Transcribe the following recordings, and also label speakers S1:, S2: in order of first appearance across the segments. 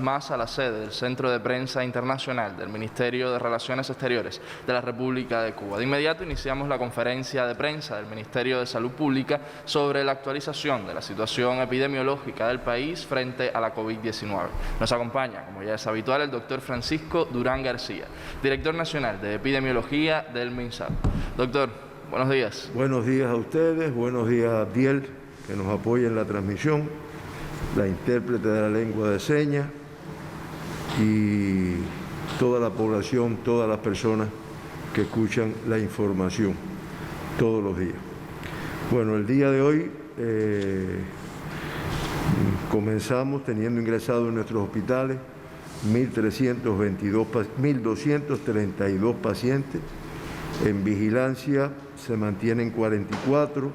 S1: más a la sede del Centro de Prensa Internacional del Ministerio de Relaciones Exteriores de la República de Cuba. De inmediato iniciamos la conferencia de prensa del Ministerio de Salud Pública sobre la actualización de la situación epidemiológica del país frente a la COVID-19. Nos acompaña, como ya es habitual, el doctor Francisco Durán García, director nacional de Epidemiología del MinSal. Doctor, buenos días.
S2: Buenos días a ustedes, buenos días a Abdiel, que nos apoya en la transmisión, la intérprete de la lengua de señas, y toda la población, todas las personas que escuchan la información todos los días. Bueno, el día de hoy comenzamos teniendo ingresados en nuestros hospitales 1.232 pacientes. En vigilancia se mantienen 44,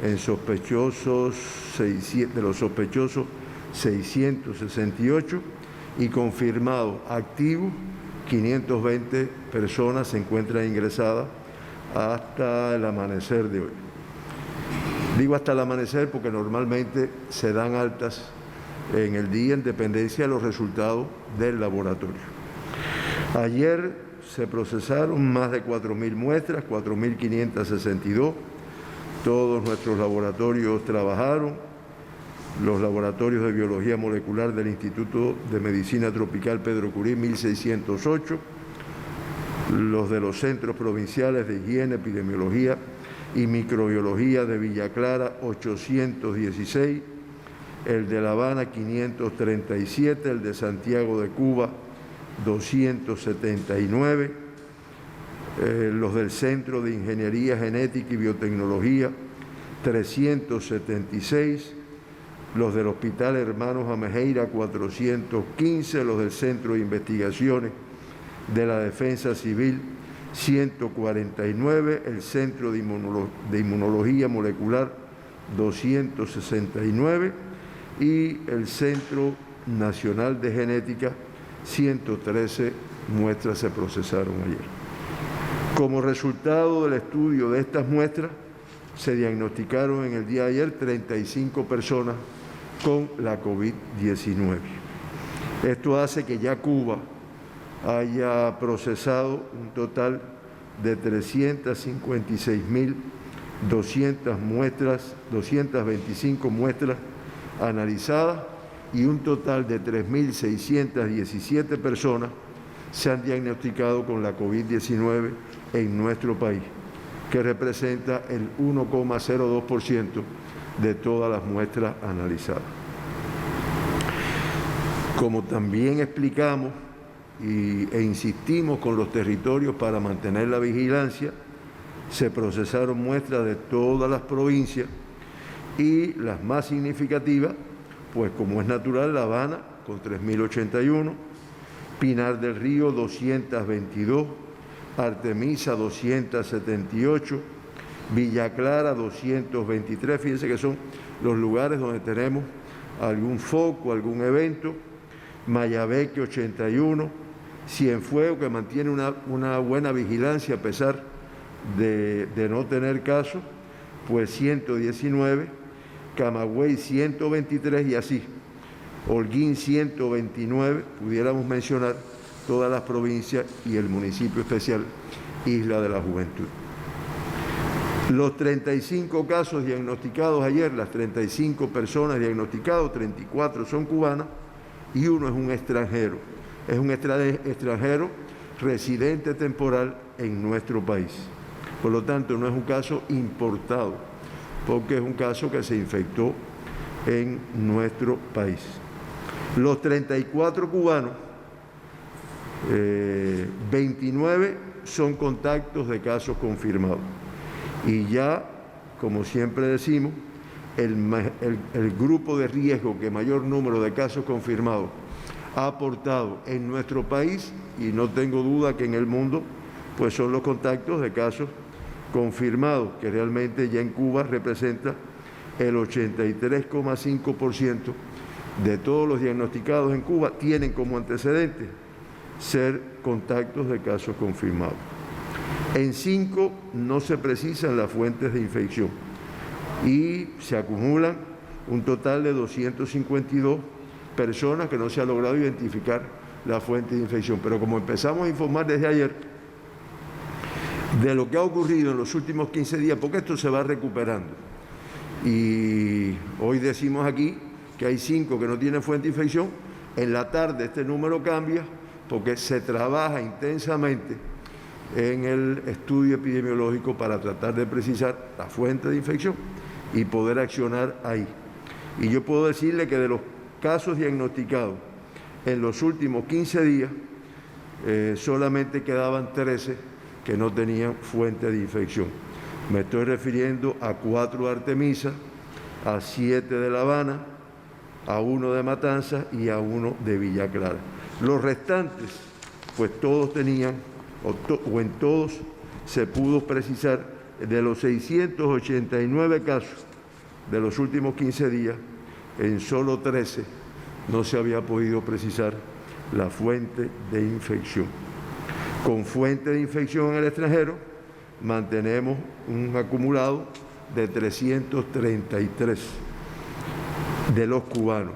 S2: en sospechosos, de los sospechosos 668, y confirmados activos 520 personas se encuentran ingresadas hasta el amanecer de hoy. Digo hasta el amanecer porque normalmente se dan altas en el día en dependencia de los resultados del laboratorio. Ayer se procesaron más de 4.000 muestras, 4.562. Todos nuestros laboratorios trabajaron. Los laboratorios de biología molecular del Instituto de Medicina Tropical Pedro Curí, 1.608, los de los centros provinciales de higiene, epidemiología y microbiología de Villa Clara, 816, el de La Habana, 537, el de Santiago de Cuba, 279, los del Centro de Ingeniería Genética y Biotecnología, 376, los del Hospital Hermanos Amejeira, 415, los del Centro de Investigaciones de la Defensa Civil, 149, el Centro de Inmunología Molecular, 269, y el Centro Nacional de Genética, 113 muestras se procesaron ayer. Como resultado del estudio de estas muestras, se diagnosticaron en el día de ayer 35 personas con la COVID-19. Esto hace que ya Cuba haya procesado un total de 356.200 muestras, 225 muestras analizadas, y un total de 3.617 personas se han diagnosticado con la COVID-19 en nuestro país, que representa el 1,02% de todas las muestras analizadas. Como también explicamos e insistimos con los territorios para mantener la vigilancia, se procesaron muestras de todas las provincias y las más significativas, pues como es natural, La Habana con 3.081, Pinar del Río 222, Artemisa 278, Villa Clara 223, fíjense que son los lugares donde tenemos algún foco, algún evento, Mayabeque 81, Cienfuegos, que mantiene una buena vigilancia a pesar de no tener casos, pues 119, Camagüey 123 y así, Holguín 129, pudiéramos mencionar todas las provincias y el municipio especial Isla de la Juventud. Los 35 casos diagnosticados ayer, las 35 personas diagnosticadas, 34 son cubanas y uno es un extranjero. Es un extranjero residente temporal en nuestro país. Por lo tanto, no es un caso importado, porque es un caso que se infectó en nuestro país. Los 34 cubanos, 29 son contactos de casos confirmados. Y ya, como siempre decimos, el grupo de riesgo que mayor número de casos confirmados ha aportado en nuestro país, y no tengo duda que en el mundo, pues son los contactos de casos confirmados, que realmente ya en Cuba representa el 83,5% de todos los diagnosticados en Cuba tienen como antecedente ser contactos de casos confirmados. En 5 no se precisan las fuentes de infección y se acumulan un total de 252 personas que no se ha logrado identificar la fuente de infección. Pero como empezamos a informar desde ayer de lo que ha ocurrido en los últimos 15 días, porque esto se va recuperando, y hoy decimos aquí que hay 5 que no tienen fuente de infección, en la tarde este número cambia porque se trabaja intensamente en el estudio epidemiológico para tratar de precisar la fuente de infección y poder accionar ahí. Y yo puedo decirle que de los casos diagnosticados en los últimos 15 días, solamente quedaban 13 que no tenían fuente de infección. Me estoy refiriendo a 4 de Artemisa, a 7 de La Habana, a 1 de Matanzas y a 1 de Villa Clara. Los restantes, pues todos tenían, o en todos se pudo precisar, de los 689 casos de los últimos 15 días, en solo 13 no se había podido precisar la fuente de infección. Con fuente de infección en el extranjero, mantenemos un acumulado de 333 de los cubanos.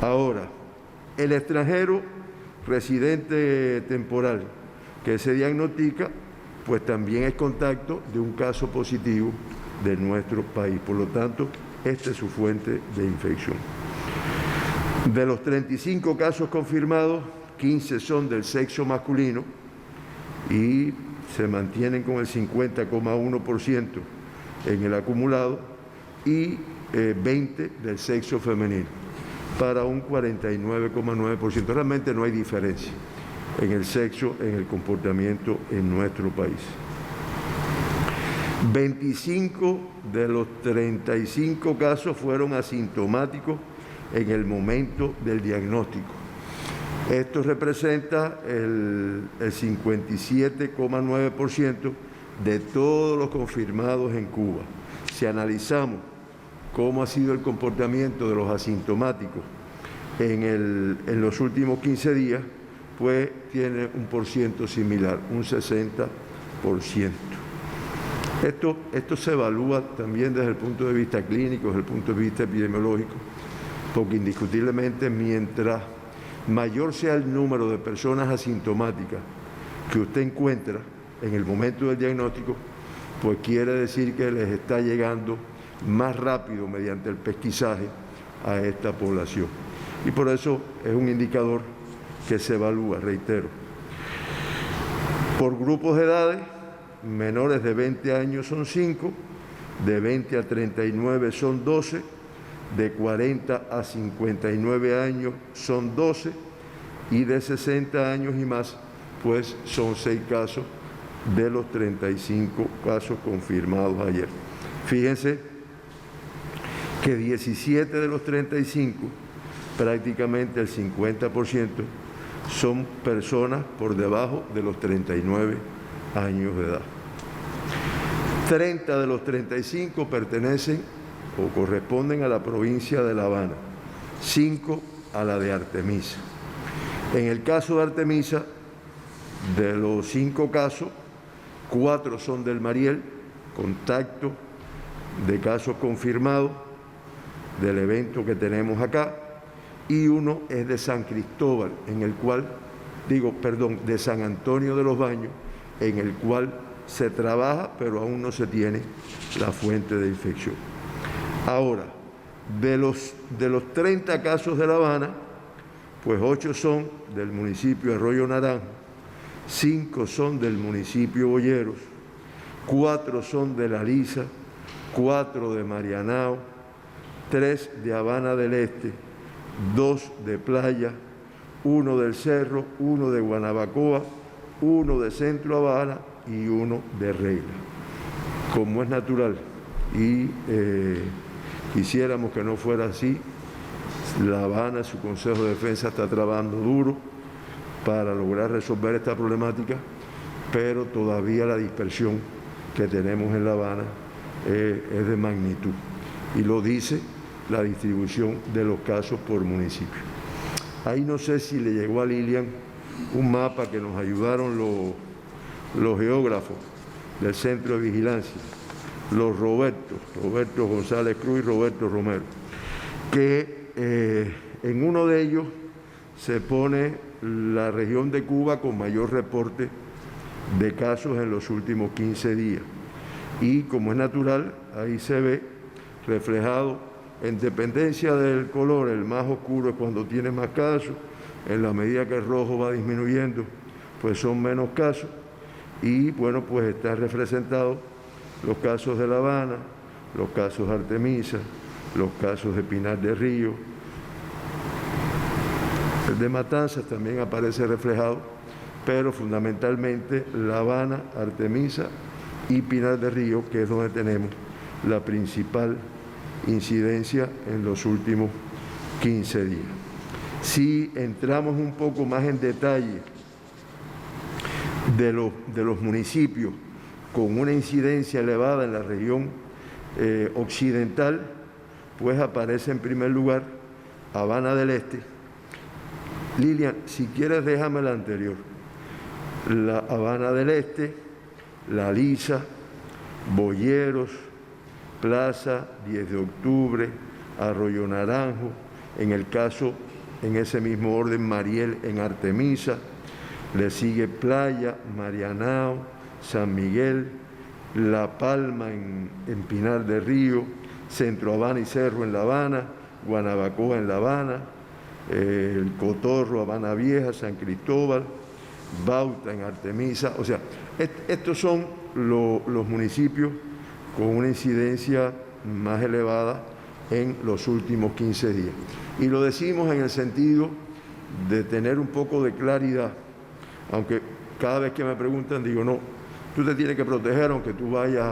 S2: Ahora, el extranjero residente temporal que se diagnostica, pues también es contacto de un caso positivo de nuestro país. Por lo tanto, esta es su fuente de infección. De los 35 casos confirmados, 15 son del sexo masculino y se mantienen con el 50,1% en el acumulado, y 20 del sexo femenino, para un 49,9%. Realmente no hay diferencia en el sexo, en el comportamiento en nuestro país. 25 de los 35 casos fueron asintomáticos en el momento del diagnóstico. Esto representa el 57,9% de todos los confirmados en Cuba. Si analizamos cómo ha sido el comportamiento de los asintomáticos en los últimos 15 días, pues tiene un porciento similar, un 60%. Esto se evalúa también desde el punto de vista clínico, desde el punto de vista epidemiológico, porque indiscutiblemente mientras mayor sea el número de personas asintomáticas que usted encuentra en el momento del diagnóstico, pues quiere decir que les está llegando más rápido mediante el pesquisaje a esta población. Y por eso es un indicador que se evalúa, reitero. Por grupos de edades, menores de 20 años son 5, de 20 a 39 son 12, de 40 a 59 años son 12 y de 60 años y más, pues son 6 casos de los 35 casos confirmados ayer. Fíjense que 17 de los 35, prácticamente el 50%, son personas por debajo de los 39 años de edad. 30 de los 35 pertenecen o corresponden a la provincia de La Habana, 5 a la de Artemisa. En el caso de Artemisa, de los 5 casos, 4 son del Mariel, contacto de casos confirmados del evento que tenemos acá, y 1 es de San Cristóbal, de San Antonio de los Baños, en el cual se trabaja, pero aún no se tiene la fuente de infección. Ahora, de los 30 casos de La Habana, pues 8 son del municipio de Arroyo Naranjo, 5 son del municipio Boyeros, 4 son de La Lisa, 4 de Marianao, 3 de Habana del Este, 2 de Playa, 1 del Cerro, 1 de Guanabacoa, 1 de Centro Habana y 1 de Regla. Como es natural y quisiéramos que no fuera así, La Habana, su Consejo de Defensa está trabajando duro para lograr resolver esta problemática, pero todavía la dispersión que tenemos en La Habana es de magnitud, y lo dice la distribución de los casos por municipio. Ahí no sé si le llegó a Lilian un mapa que nos ayudaron los geógrafos del Centro de Vigilancia, Roberto González Cruz y Roberto Romero, que en uno de ellos se pone la región de Cuba con mayor reporte de casos en los últimos 15 días. Y como es natural, ahí se ve reflejado, en dependencia del color, el más oscuro es cuando tiene más casos, en la medida que el rojo va disminuyendo, pues son menos casos, y bueno, pues está representado los casos de La Habana, los casos de Artemisa, los casos de Pinar del Río. El de Matanzas también aparece reflejado, pero fundamentalmente La Habana, Artemisa y Pinar del Río, que es donde tenemos la principal incidencia en los últimos 15 días. Si entramos un poco más en detalle de los municipios con una incidencia elevada en la región occidental, pues aparece en primer lugar Habana del Este. Lilian, si quieres déjame la anterior. La Habana del Este, La Lisa, Boyeros, Plaza, 10 de octubre, Arroyo Naranjo, en el caso, en ese mismo orden, Mariel en Artemisa, le sigue Playa, Marianao, San Miguel, La Palma en Pinar del Río, Centro Habana y Cerro en La Habana, Guanabacoa en La Habana, el Cotorro, Habana Vieja, San Cristóbal, Bauta en Artemisa. O sea, estos son los municipios con una incidencia más elevada en los últimos 15 días. Y lo decimos en el sentido de tener un poco de claridad, aunque cada vez que me preguntan digo, no, tú te tienes que proteger aunque tú vayas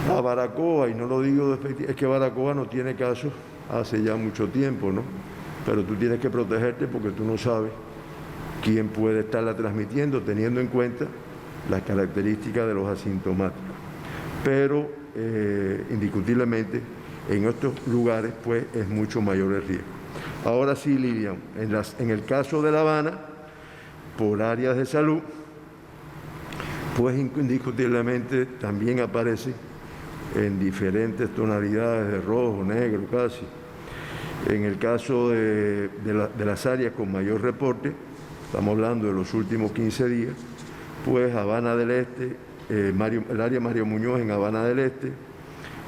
S2: a Baracoa, y no lo digo despectivamente, es que Baracoa no tiene casos hace ya mucho tiempo, ¿no? Pero tú tienes que protegerte porque tú no sabes quién puede estarla transmitiendo, teniendo en cuenta las características de los asintomáticos. Pero indiscutiblemente en estos lugares pues es mucho mayor el riesgo. Ahora sí, Lilian, en el caso de La Habana, por áreas de salud, pues indiscutiblemente también aparece en diferentes tonalidades de rojo, negro casi. En el caso de las áreas con mayor reporte, estamos hablando de los últimos 15 días, pues Habana del Este, el área Mario Muñoz en Habana del Este,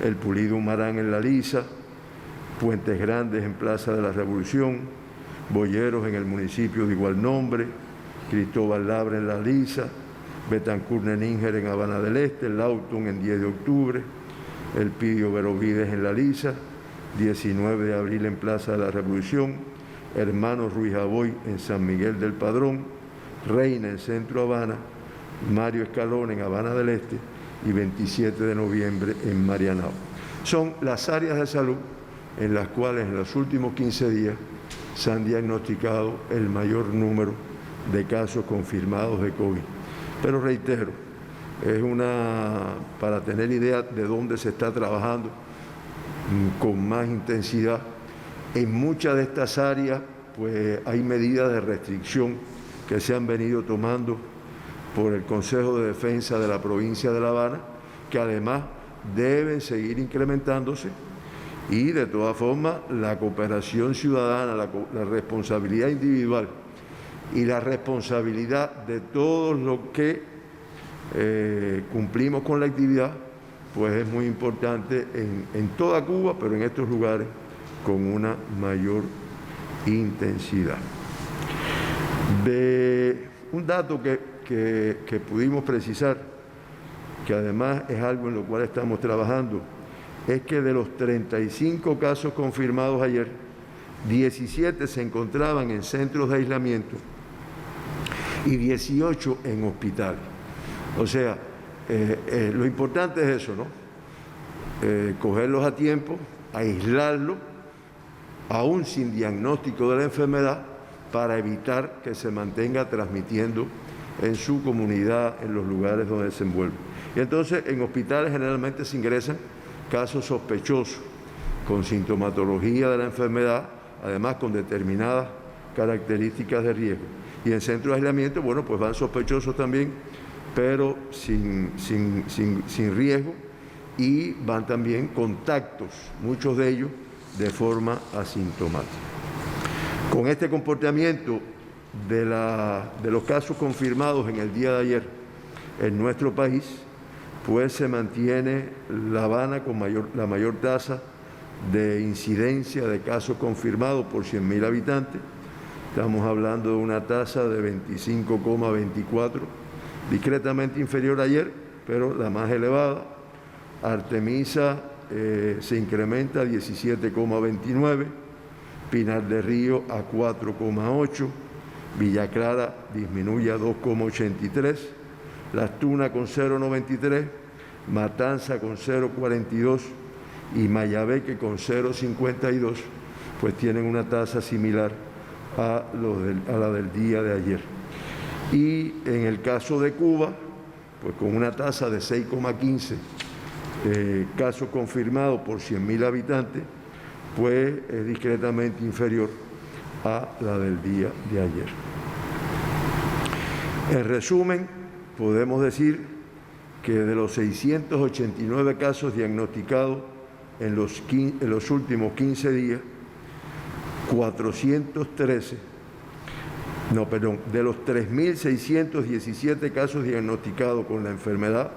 S2: el Pulido Humarán en La Lisa, Puentes Grandes en Plaza de la Revolución, Boyeros en el municipio de igual nombre, Cristóbal Labra en La Lisa, Betancur Nenínger en Habana del Este, Lautun en 10 de octubre, el Pidio Berovides en La Lisa, 19 de abril en Plaza de la Revolución, Hermanos Ruiz Aboy en San Miguel del Padrón, Reina en Centro Habana, Mario Escalón en Habana del Este y 27 de noviembre en Marianao. Son las áreas de salud en las cuales en los últimos 15 días se han diagnosticado el mayor número de casos confirmados de COVID. Pero reitero, es para tener idea de dónde se está trabajando con más intensidad. En muchas de estas áreas pues hay medidas de restricción que se han venido tomando por el Consejo de Defensa de la provincia de La Habana, que además deben seguir incrementándose, y de todas formas la cooperación ciudadana, la responsabilidad individual y la responsabilidad de todos los que cumplimos con la actividad, pues es muy importante en toda Cuba, pero en estos lugares con una mayor intensidad. De un dato que pudimos precisar, que además es algo en lo cual estamos trabajando, es que de los 35 casos confirmados ayer, 17 se encontraban en centros de aislamiento y 18 en hospitales. O sea, lo importante es eso, ¿no? Cogerlos a tiempo, aislarlos, aún sin diagnóstico de la enfermedad, para evitar que se mantenga transmitiendo en su comunidad, en los lugares donde se envuelve. Y entonces en hospitales generalmente se ingresan casos sospechosos, con sintomatología de la enfermedad, además con determinadas características de riesgo. Y en centros de aislamiento, bueno, pues van sospechosos también, pero sin riesgo, y van también contactos, muchos de ellos de forma asintomática. Con este comportamiento de los casos confirmados en el día de ayer en nuestro país, pues se mantiene La Habana con la mayor tasa de incidencia de casos confirmados por 100.000 habitantes. Estamos hablando de una tasa de 25,24, discretamente inferior a ayer, pero la más elevada. Artemisa se incrementa a 17,29, Pinar del Río a 4,8, Villa Clara disminuye a 2,83, Las Tunas con 0,93, Matanza con 0,42 y Mayabeque con 0,52, pues tienen una tasa similar a la del día de ayer. Y en el caso de Cuba, pues con una tasa de 6,15 casos confirmados por 100.000 habitantes, pues es discretamente inferior a la del día de ayer. En resumen, podemos decir que de los 689 casos diagnosticados en los últimos 15 días, de los 3.617 casos diagnosticados con la enfermedad,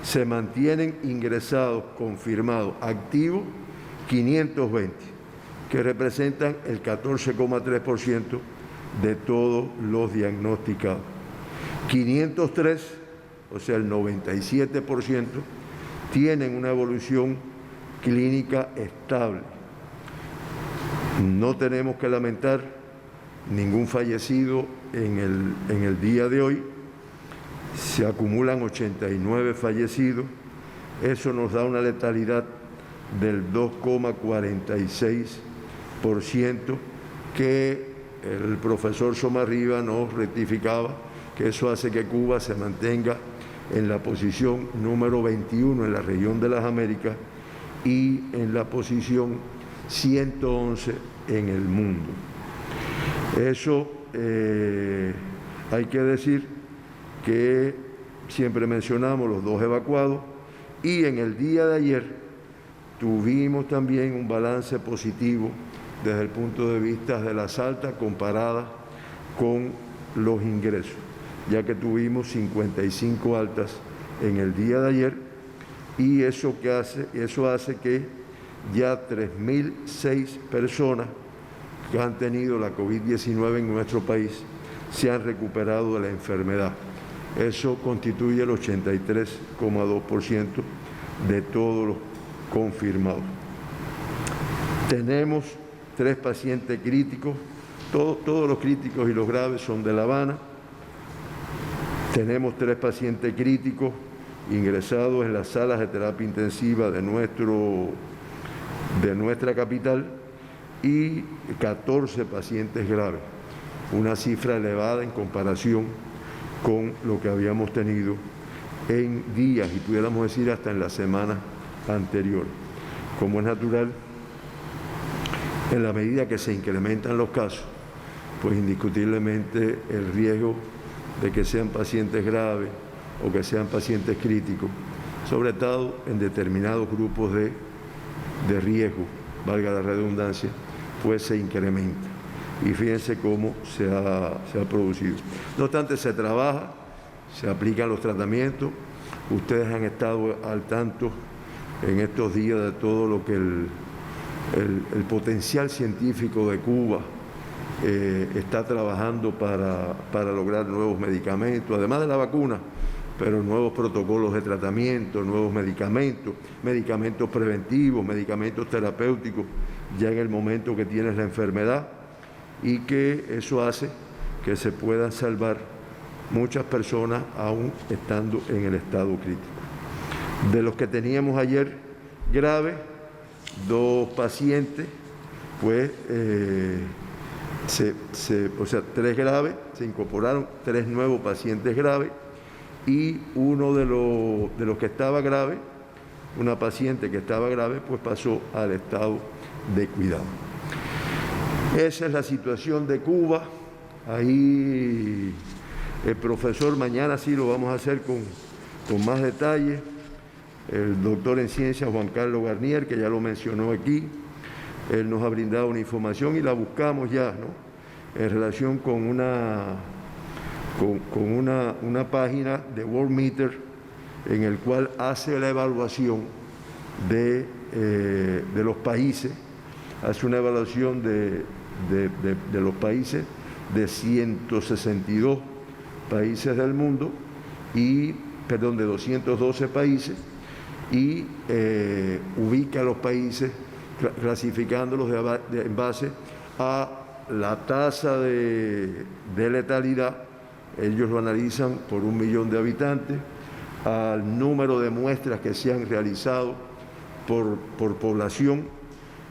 S2: se mantienen ingresados, confirmados, activos, 520, que representan el 14,3% de todos los diagnosticados. 503, o sea, el 97%, tienen una evolución clínica estable. No tenemos que lamentar ningún fallecido en el día de hoy. Se acumulan 89 fallecidos. Eso nos da una letalidad del 2,46%, que el profesor Somarriba nos rectificaba que eso hace que Cuba se mantenga en la posición número 21 en la región de las Américas y en la posición 111 en el mundo. Eso hay que decir que siempre mencionamos los 2 evacuados, y en el día de ayer tuvimos también un balance positivo desde el punto de vista de las altas comparadas con los ingresos, ya que tuvimos 55 altas en el día de ayer, y eso hace que ya 3.006 personas que han tenido la COVID-19 en nuestro país se han recuperado de la enfermedad. Eso constituye el 83,2% de todos los confirmados. Tenemos 3 pacientes críticos, todos los críticos y los graves son de La Habana. Tenemos 3 pacientes críticos ingresados en las salas de terapia intensiva de nuestra capital y 14 pacientes graves, una cifra elevada en comparación con lo que habíamos tenido en días y pudiéramos decir hasta en la semana anterior. Como es natural, en la medida que se incrementan los casos, pues indiscutiblemente el riesgo de que sean pacientes graves o que sean pacientes críticos, sobre todo en determinados grupos de riesgo, valga la redundancia, pues se incrementa. Y fíjense cómo se ha producido. No obstante, se trabaja, se aplican los tratamientos. Ustedes han estado al tanto en estos días de todo lo que el potencial científico de Cuba está trabajando para lograr nuevos medicamentos, además de la vacuna, pero nuevos protocolos de tratamiento, nuevos medicamentos, medicamentos preventivos, medicamentos terapéuticos, ya en el momento que tienes la enfermedad, y que eso hace que se puedan salvar muchas personas aún estando en el estado crítico. De los que teníamos ayer graves, 2 pacientes, pues, 3 graves, se incorporaron 3 nuevos pacientes graves, y uno de los que estaba grave, una paciente que estaba grave, pues pasó al estado de cuidado. Esa es la situación de Cuba. Ahí el profesor, mañana sí lo vamos a hacer con más detalle, el doctor en ciencias Juan Carlos Garnier, que ya lo mencionó aquí, Él nos ha brindado una información y la buscamos ya, ¿no?, en relación con una página de Worldmeter en el cual hace la evaluación de los países, hace una evaluación de los países, de 162 países del mundo, de 212 países, y ubica a los países clasificándolos en base a la tasa de letalidad. Ellos lo analizan por 1 millón de habitantes, al número de muestras que se han realizado por población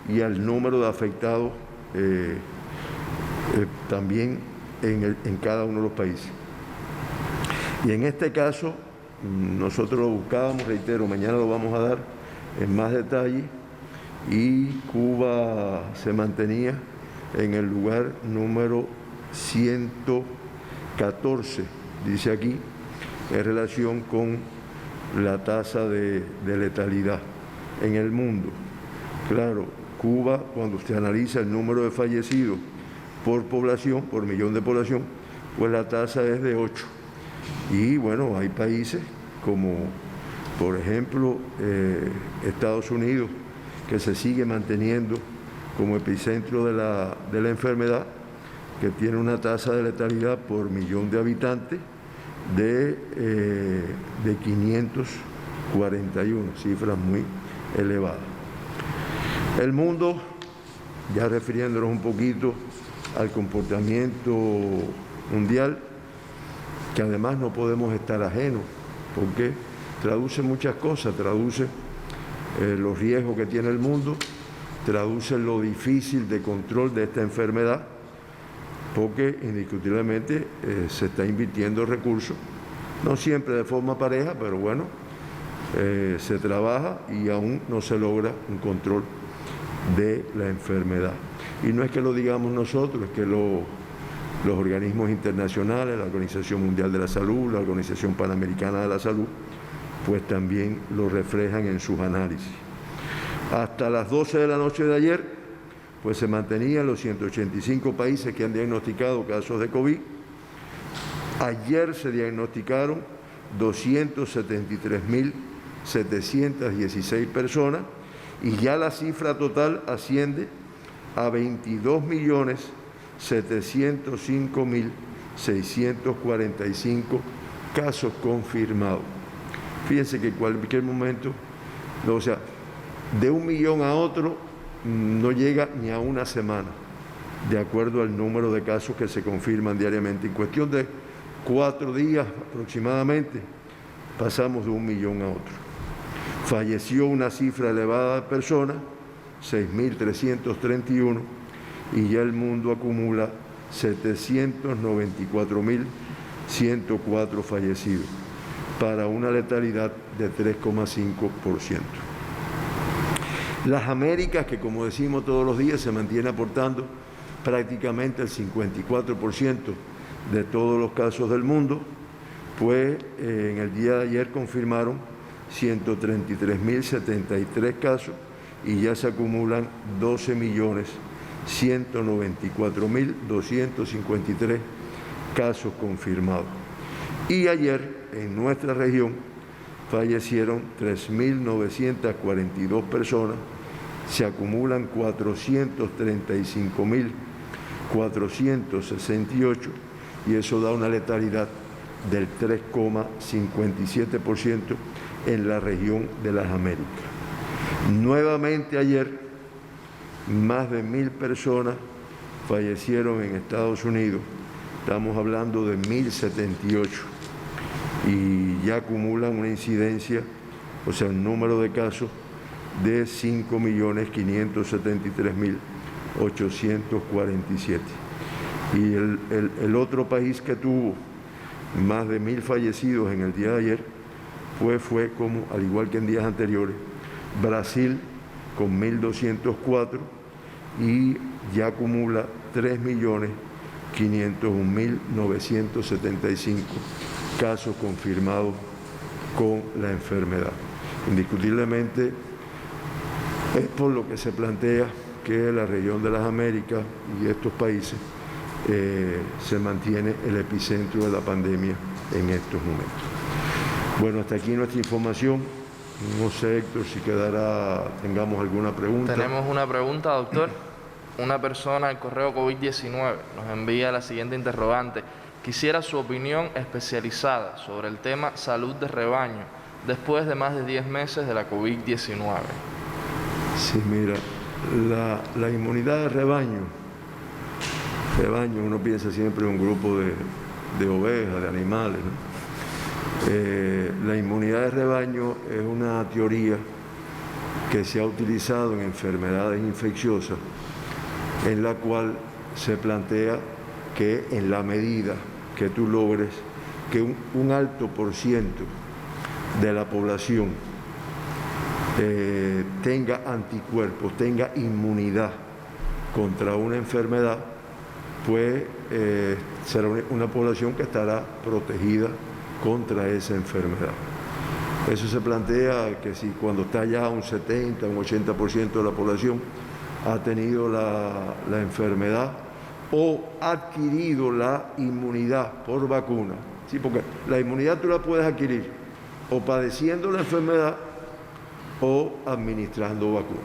S2: y al número de afectados también en cada uno de los países. Y en este caso, nosotros lo buscábamos, reitero, mañana lo vamos a dar en más detalle, y Cuba se mantenía en el lugar número 114, dice aquí, en relación con la tasa de letalidad en el mundo. Claro, Cuba, cuando usted analiza el número de fallecidos por población, por millón de población, pues la tasa es de 8. Y bueno, hay países como, por ejemplo, Estados Unidos, que se sigue manteniendo como epicentro de la enfermedad, que tiene una tasa de letalidad por millón de habitantes de 541, cifras muy elevadas. El mundo, ya refiriéndonos un poquito al comportamiento mundial, que además no podemos estar ajenos, porque traduce muchas cosas, traduce los riesgos que tiene el mundo, traduce lo difícil de control de esta enfermedad, porque indiscutiblemente se está invirtiendo recursos, no siempre de forma pareja, pero bueno, se trabaja y aún no se logra un control de la enfermedad. Y no es que lo digamos nosotros, es que los organismos internacionales, la Organización Mundial de la Salud, la Organización Panamericana de la Salud, pues también lo reflejan en sus análisis. Hasta las 12 de la noche de ayer, pues se mantenían los 185 países que han diagnosticado casos de COVID. Ayer se diagnosticaron 273.716 personas y ya la cifra total asciende a 22.705.645 casos confirmados. Fíjense que en cualquier momento, o sea, de 1 millón a otro no llega ni a una semana, de acuerdo al número de casos que se confirman diariamente. En cuestión de 4 días aproximadamente, pasamos de 1 millón a otro. Falleció una cifra elevada de personas, 6.331, y ya el mundo acumula 794.104 fallecidos, para una letalidad de 3,5%. Las Américas, que como decimos todos los días, se mantiene aportando prácticamente el 54% de todos los casos del mundo, pues en el día de ayer confirmaron 133.073 casos y ya se acumulan 12.194.253 casos confirmados. Y ayer en nuestra región fallecieron 3.942 personas, se acumulan 435.468 y eso da una letalidad del 3,57% en la región de las Américas. Nuevamente ayer, más de 1.000 personas fallecieron en Estados Unidos, estamos hablando de 1.078, y ya acumulan una incidencia, o sea, un número de casos de 5.573.847. Y el otro país que tuvo más de 1.000 fallecidos en el día de ayer fue como, al igual que en días anteriores, Brasil con 1.204 y ya acumula 3.501.975 casos confirmados con la enfermedad. Indiscutiblemente es por lo que se plantea que la región de las Américas y estos países se mantiene el epicentro de la pandemia en estos momentos. Bueno, hasta aquí nuestra información. No sé, Héctor, si tengamos alguna pregunta.
S1: Tenemos una pregunta, doctor. Una persona al correo COVID-19 nos envía la siguiente interrogante. Quisiera su opinión especializada sobre el tema salud de rebaño después de más de 10 meses de la COVID-19.
S2: Sí, mira, la inmunidad de rebaño, uno piensa siempre en un grupo de ovejas, de animales, ¿no? La inmunidad de rebaño es una teoría que se ha utilizado en enfermedades infecciosas, en la cual se plantea que en la medida que tú logres que un alto por ciento de la población tenga anticuerpos, tenga inmunidad contra una enfermedad, pues será una población que estará protegida contra esa enfermedad. Eso se plantea que si cuando está ya un 70, un 80% de la población ha tenido la enfermedad o ha adquirido la inmunidad por vacuna, ¿sí? Porque la inmunidad tú la puedes adquirir o padeciendo la enfermedad o administrando vacuna.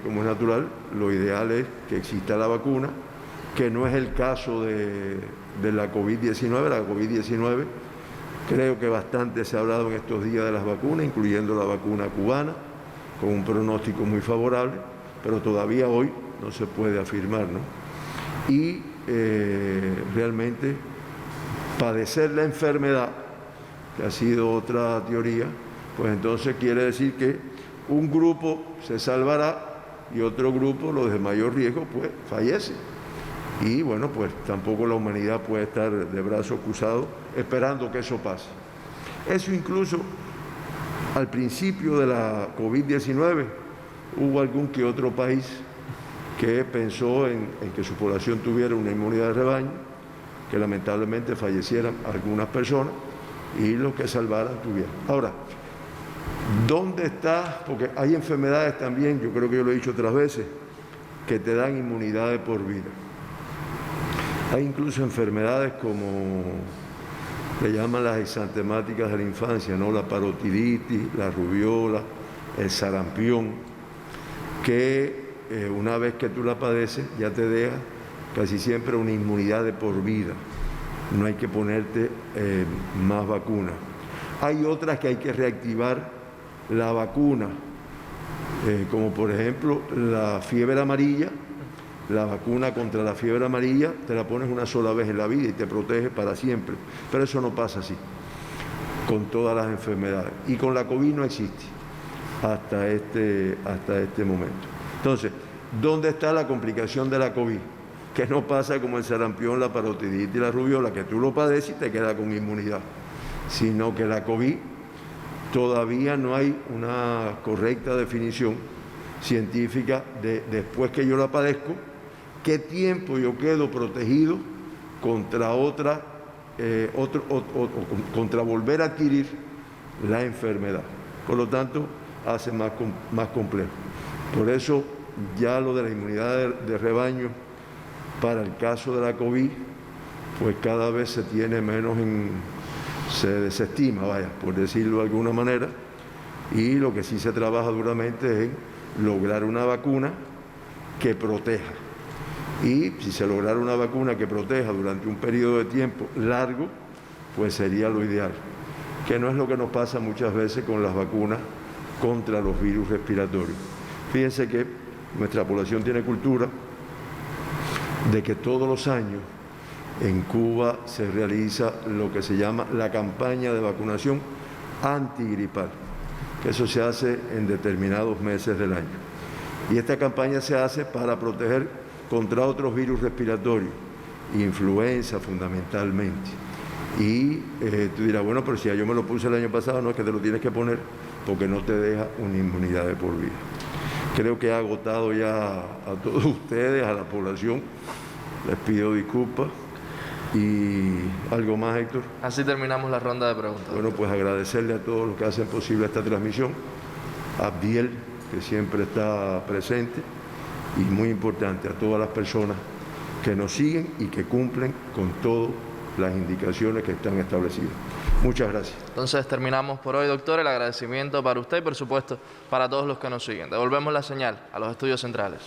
S2: Como es natural, lo ideal es que exista la vacuna, que no es el caso de la COVID-19. La COVID-19, creo que bastante se ha hablado en estos días de las vacunas, incluyendo la vacuna cubana, con un pronóstico muy favorable, pero todavía hoy no se puede afirmar, ¿no? Y realmente padecer la enfermedad, que ha sido otra teoría, pues entonces quiere decir que un grupo se salvará y otro grupo, los de mayor riesgo, pues fallece. Y bueno, pues tampoco la humanidad puede estar de brazos cruzados esperando que eso pase. Eso incluso al principio de la COVID-19 hubo algún que otro país que pensó en que su población tuviera una inmunidad de rebaño, que lamentablemente fallecieran algunas personas y los que salvaran tuvieran. Ahora, ¿dónde está? Porque hay enfermedades también, yo creo que yo lo he dicho otras veces, que te dan inmunidad de por vida. Hay incluso enfermedades como le llaman las exantemáticas de la infancia, ¿no? La parotiditis, la rubiola, el sarampión, que una vez que tú la padeces ya te deja casi siempre una inmunidad de por vida. No hay que ponerte más vacunas. Hay otras que hay que reactivar la vacuna, como por ejemplo la fiebre amarilla. La vacuna contra la fiebre amarilla te la pones una sola vez en la vida y te protege para siempre. Pero eso no pasa así con todas las enfermedades. Y con la COVID no existe hasta este momento. Entonces, ¿dónde está la complicación de la COVID? Que no pasa como el sarampión, la parotiditis y la rubiola, que tú lo padeces y te quedas con inmunidad. Sino que la COVID todavía no hay una correcta definición científica de después que yo la padezco, qué tiempo yo quedo protegido contra contra volver a adquirir la enfermedad. Por lo tanto, hace más complejo. Por eso ya lo de la inmunidad de rebaño para el caso de la COVID, pues cada vez se tiene menos se desestima, por decirlo de alguna manera, y lo que sí se trabaja duramente es en lograr una vacuna que proteja. Y si se lograra una vacuna que proteja durante un periodo de tiempo largo, pues sería lo ideal, que no es lo que nos pasa muchas veces con las vacunas contra los virus respiratorios. Fíjense que nuestra población tiene cultura de que todos los años en Cuba se realiza lo que se llama la campaña de vacunación antigripal, que eso se hace en determinados meses del año. Y esta campaña se hace para proteger contra otros virus respiratorios, influenza fundamentalmente. Y tú dirás, bueno, pero si yo me lo puse el año pasado, no es que te lo tienes que poner porque no te deja una inmunidad de por vida. Creo que he agotado ya a todos ustedes, a la población. Les pido disculpas. ¿Y algo más, Héctor?
S1: Así terminamos la ronda de preguntas.
S2: Bueno, pues agradecerle a todos los que hacen posible esta transmisión. A Abdiel, que siempre está presente, y muy importante a todas las personas que nos siguen y que cumplen con todas las indicaciones que están establecidas. Muchas gracias.
S1: Entonces terminamos por hoy, doctor. El agradecimiento para usted y, por supuesto, para todos los que nos siguen. Devolvemos la señal a los estudios centrales.